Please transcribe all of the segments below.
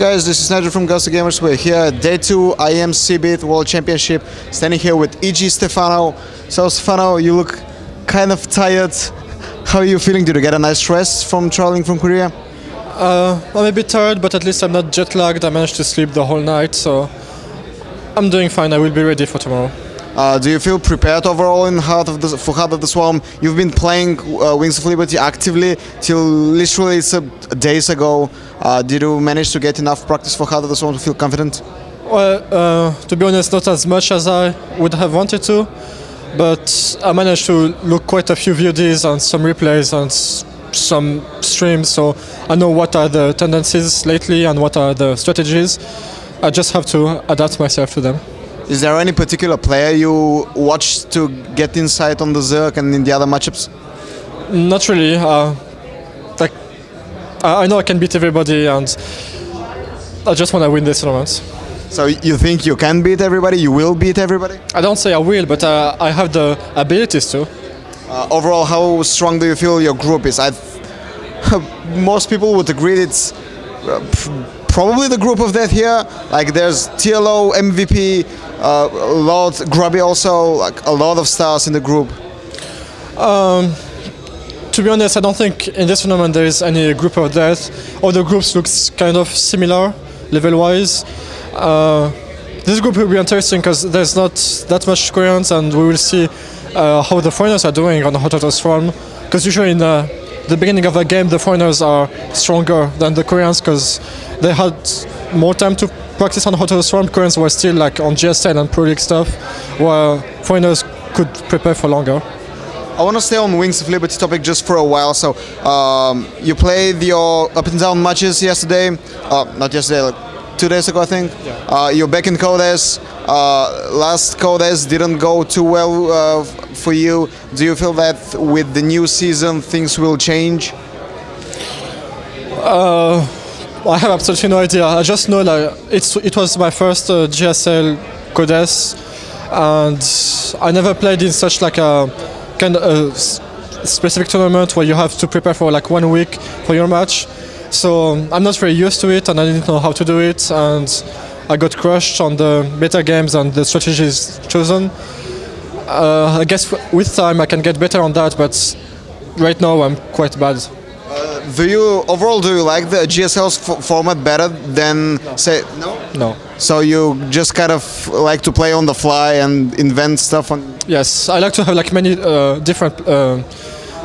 guys, this is Nydra from Ghost Gamers. We're here at Day 2 IEM CeBIT World Championship, standing here with Ilyes Stephano. So Stephano, you look kind of tired. How are you feeling? Did you get a nice rest from traveling from Korea? I'm a bit tired, but at least I'm not jet lagged. I managed to sleep the whole night, so I'm doing fine. I will be ready for tomorrow. Do you feel prepared overall in Heart of the Swarm? You've been playing Wings of Liberty actively till literally days ago. Did you manage to get enough practice for Heart of the Swarm to feel confident? Well, to be honest, not as much as I would have wanted to, but I managed to look quite a few VODs and some replays and some streams, so I know what are the tendencies lately and what are the strategies. I just have to adapt myself to them. Is there any particular player you watched to get insight on the Zerg and in the other matchups? Not really. I know I can beat everybody, and I just want to win this tournament. So you think you can beat everybody? You will beat everybody? I don't say I will, but I have the abilities to. Overall, how strong do you feel your group is? Most people would agree it's probably the group of death here. Like there's TLO, MVP, Lord, Grubby also, like a lot of stars in the group. To be honest, I don't think in this tournament there is any group of death. All the groups looks kind of similar, level-wise. This group will be interesting because there's not that much Koreans, and we will see how the foreigners are doing on HotS Swarm. Because usually in the beginning of a game, the foreigners are stronger than the Koreans because they had more time to practice on HotS Swarm. Koreans were still like on GS10 and Proleague stuff, while foreigners could prepare for longer. I want to stay on Wings of Liberty topic just for a while. So you played your up and down matches yesterday, not yesterday, like 2 days ago I think. Yeah. You're back in CotS. Last CotS didn't go too well for you. Do you feel that with the new season things will change? I have absolutely no idea. I just know like it was my first GSL CotS, and I never played in such like a kind of a specific tournament where you have to prepare for like 1 week for your match. So I'm not very used to it, and I didn't know how to do it, and I got crushed on the beta games and the strategies chosen. I guess with time I can get better on that, but right now I'm quite bad. Do you like the GSL's format better than say no? No. So you just kind of like to play on the fly and invent stuff on? Yes, I like to have like many different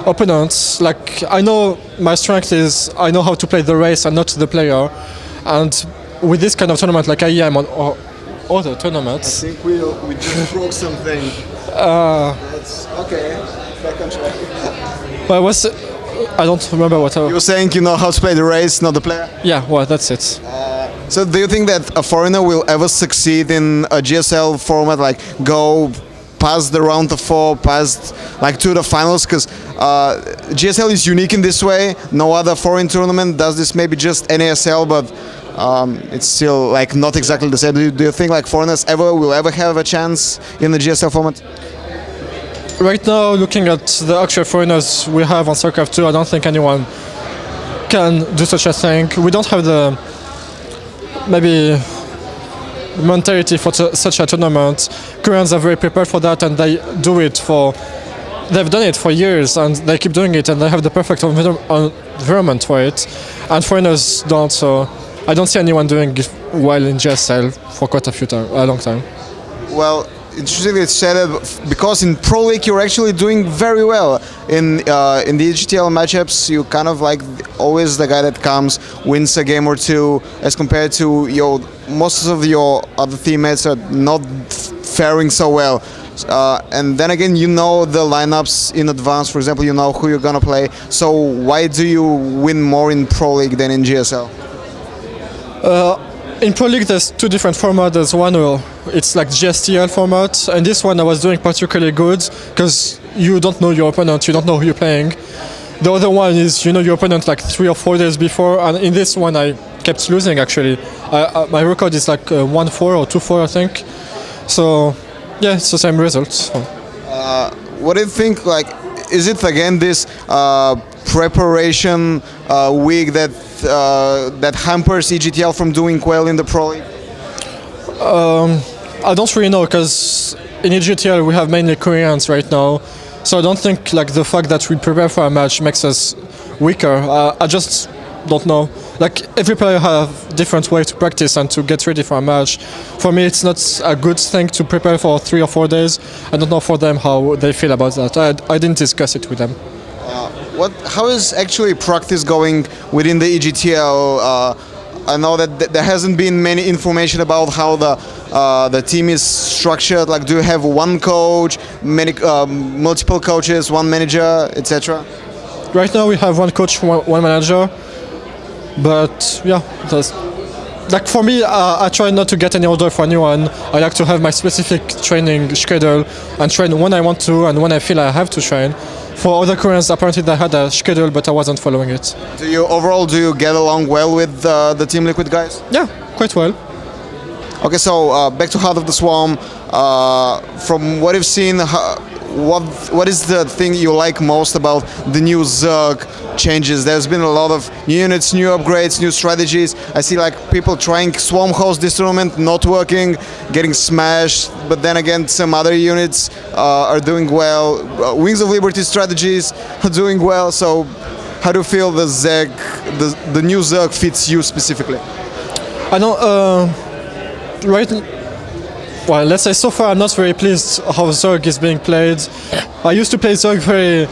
opponents. Like I know my strength is I know how to play the race and not the player, and with this kind of tournament like IEM or other tournaments. I think we just broke something. That's okay. Back on track. But I don't remember what you were saying. You know how to play the race, not the player. Yeah, well, that's it. So do you think that a foreigner will ever succeed in a GSL format, like go past the round of 4, past like to the finals? Because GSL is unique in this way. No other foreign tournament does this. Maybe just NASL, but it's still like not exactly the same. Do you think like foreigners will ever have a chance in the GSL format? Right now, looking at the actual foreigners we have on Starcraft 2, I don't think anyone can do such a thing. We don't have the maybe mentality for such a tournament. Koreans are very prepared for that, and they do it they've done it for years, and they keep doing it, and they have the perfect environment for it. And foreigners don't, so I don't see anyone doing it well in GSL for quite a long time. Well, interestingly, it's said that because in Pro League you're actually doing very well in the HTL matchups. You kind of like always the guy that comes, wins a game or two, as compared to most of your other teammates are not faring so well. And then again, you know the lineups in advance. For example, you know who you're gonna play. So why do you win more in Pro League than in GSL? In Pro League, there's 2 different formats. There's one where it's like GSTL format, and this one I was doing particularly good because you don't know your opponent, you don't know who you're playing. The other one is you know your opponent like 3 or 4 days before, and in this one I kept losing actually. My record is like 1-4 or 2-4 I think. So yeah, it's the same result. What do you think? Like, is it again this preparation week that that hampers EGTL from doing well in the Pro League? I don't really know, because in EGTL we have mainly Koreans right now, so I don't think like the fact that we prepare for a match makes us weaker. I just don't know. Like every player have different way to practice and to get ready for a match. For me, it's not a good thing to prepare for 3 or 4 days. I don't know for them how they feel about that. I didn't discuss it with them. How is actually practice going within the EGTL? I know that there hasn't been many information about how the team is structured. Like, do you have one coach, many multiple coaches, one manager, etc.? Right now we have one coach, one manager. But yeah, like for me, I try not to get any order for anyone. I like to have my specific training schedule and train when I want to and when I feel I have to train. For other Koreans, apparently they had a schedule, but I wasn't following it. Do you get along well with the Team Liquid guys? Yeah, quite well. Okay, so back to Heart of the Swarm. From what you've seen, what is the thing you like most about the new Zerg changes? There's been a lot of new units, new upgrades, new strategies. I see like people trying Swarm host this tournament, not working, getting smashed, but then again some other units are doing well. Wings of Liberty strategies are doing well. So how do you feel the Zerg, the new Zerg fits you specifically? I don't well, let's say so far I'm not very pleased how Zerg is being played. I used to play Zerg very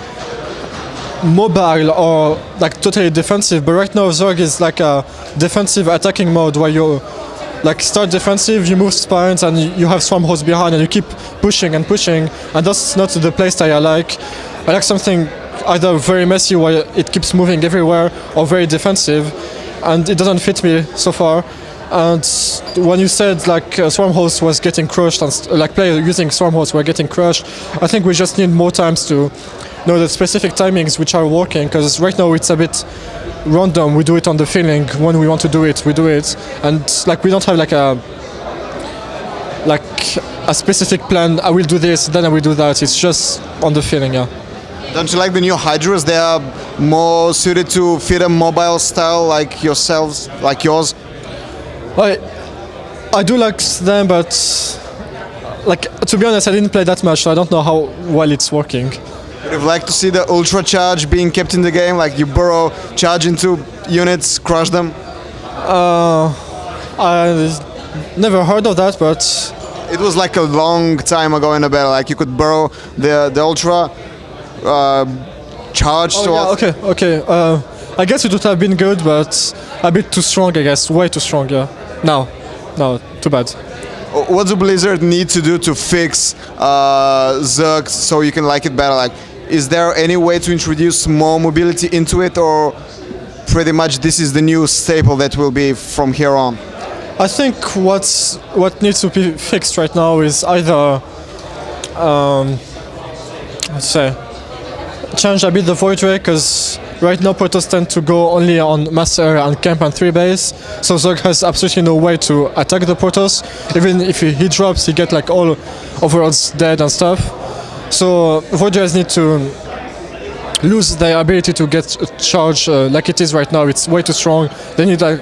mobile or like totally defensive, but right now Zerg is like a defensive attacking mode where you like start defensive, you move spines and you have swarm hosts behind and you keep pushing and pushing, and that's not the playstyle I like. I like something either very messy where it keeps moving everywhere or very defensive, and it doesn't fit me so far. And when you said like swarm hosts was getting crushed and like players using swarm hosts were getting crushed, I think we just need more times to know the specific timings which are working, because right now it's a bit random. We do it on the feeling. When we want to do it, we do it, and like we don't have like a specific plan. I will do this, then I will do that. It's just on the feeling, yeah. Don't you like the new Hydras? They are more suited to fit a mobile style like yourselves, like yours. I do like them, but like to be honest, I didn't play that much, so I don't know how well it's working. Would you like to see the ultra charge being kept in the game? Like you burrow, charge into units, crush them? I never heard of that, but it was like a long time ago in the battle. Like you could burrow the ultra charge. Oh, yeah, okay. I guess it would have been good, but a bit too strong, I guess. Way too strong, yeah. No, too bad. What do Blizzard need to do to fix Zerg so you can like it better? Like, is there any way to introduce more mobility into it, or pretty much this is the new staple that will be from here on? I think what needs to be fixed right now is either let's say change a bit the void ray, because right now Protoss tend to go only on mass area and camp and 3 base, so Zerg has absolutely no way to attack the Protoss. Even if he drops, he get like all overlords dead and stuff. So void rays need to lose their ability to get a charge like it is right now. It's way too strong. They need like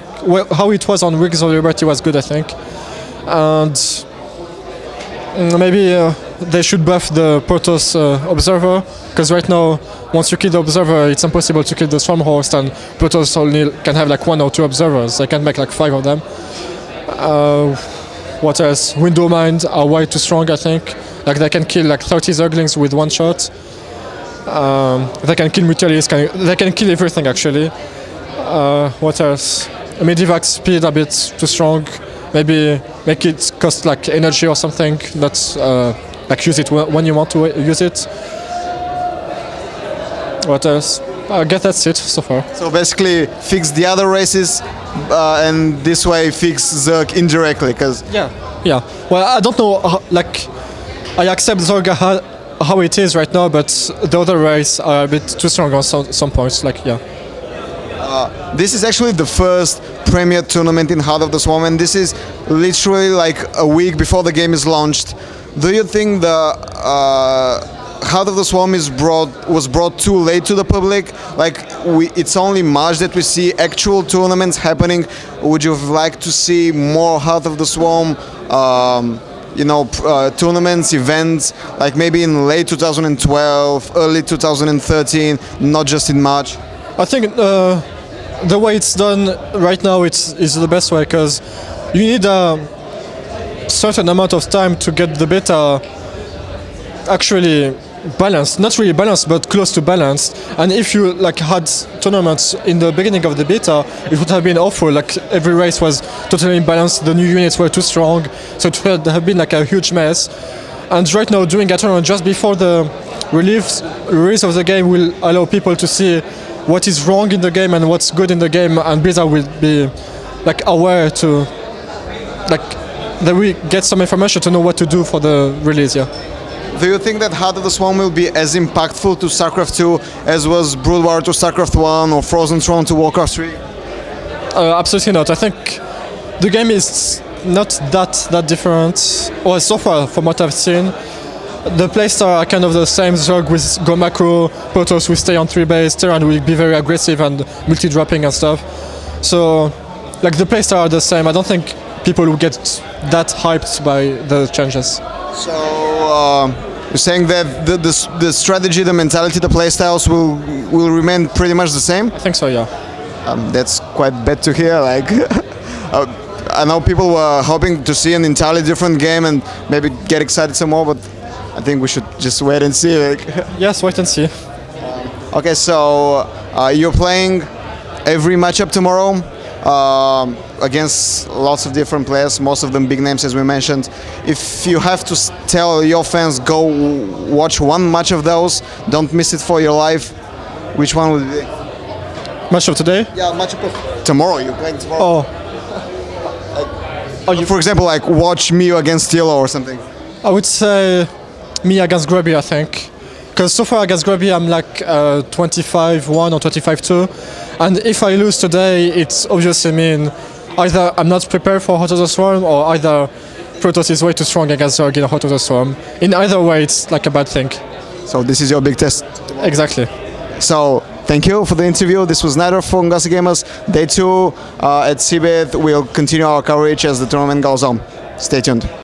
how it was on Wings of Liberty was good, I think, and maybe they should buff the Protoss observer, because right now once you kill the observer it's impossible to kill the swarm host, and Protoss only can have like 1 or 2 observers. They can make like 5 of them. What else? Window Mind are way too strong, I think. Like they can kill like 30 Zerglings with 1 shot. They can kill Mutalis, they can kill everything actually. What else? Medivac speed a bit too strong. Maybe make it cost like energy or something, not like use it when you want to use it. What else? I guess that's it so far. So basically fix the other races and this way fix Zerg indirectly, because... Yeah. Well, I don't know, like, I accept Zerg how it is right now, but the other races are a bit too strong on some points, like, yeah. This is actually the first Premier tournament in Heart of the Swarm, and this is literally like a week before the game is launched. Do you think the Heart of the Swarm was brought too late to the public. Like it's only March that we see actual tournaments happening. Would you like to see more Heart of the Swarm? Tournaments, events, like maybe in late 2012, early 2013, not just in March? I think the way it's done right now is the best way, because you need a certain amount of time to get the beta actually balanced, not really balanced, but close to balanced. And if you had tournaments in the beginning of the beta, it would have been awful. Like every race was totally imbalanced, the new units were too strong, so it would have been like a huge mess. And right now, doing a tournament just before the release of the game will allow people to see what is wrong in the game and what's good in the game, and Blizzard will be aware to that we get some information to know what to do for the release. Yeah. Do you think that Heart of the Swarm will be as impactful to StarCraft 2 as was Brood War to StarCraft 1 or Frozen Throne to Warcraft 3? Absolutely not. I think the game is not that different. Well, so far from what I've seen, the playstyle are kind of the same. Zerg with go macro, Protoss will stay on 3 base, Terran will be very aggressive and multi-dropping and stuff. So, the playstyle are the same. I don't think people will get that hyped by the changes. So you're saying that the strategy, the mentality, the playstyles will remain pretty much the same? I think so, yeah. That's quite bad to hear. I know people were hoping to see an entirely different game and maybe get excited some more, but I think we should just wait and see. Yes, wait and see. Okay, so you're playing every matchup tomorrow against lots of different players, most of them big names as we mentioned. If you have to tell your fans, go watch one match of those, don't miss it for your life, which one would it be? Match of today? Yeah, matchup of tomorrow. You're playing tomorrow. For example, watch Mio against Tilo or something. I would say me against Grubby, I think. Because so far against Grubby, I'm 25-1 or 25-2. And if I lose today, it's obviously mean either I'm not prepared for Heart of the Swarm, or either Protoss is way too strong against Zerg in Heart of the Swarm. In either way, it's a bad thing. So this is your big test? Exactly. So, thank you for the interview. This was Nydra from Gauzy Gamers. Day 2 at CeBIT. We'll continue our coverage as the tournament goes on. Stay tuned.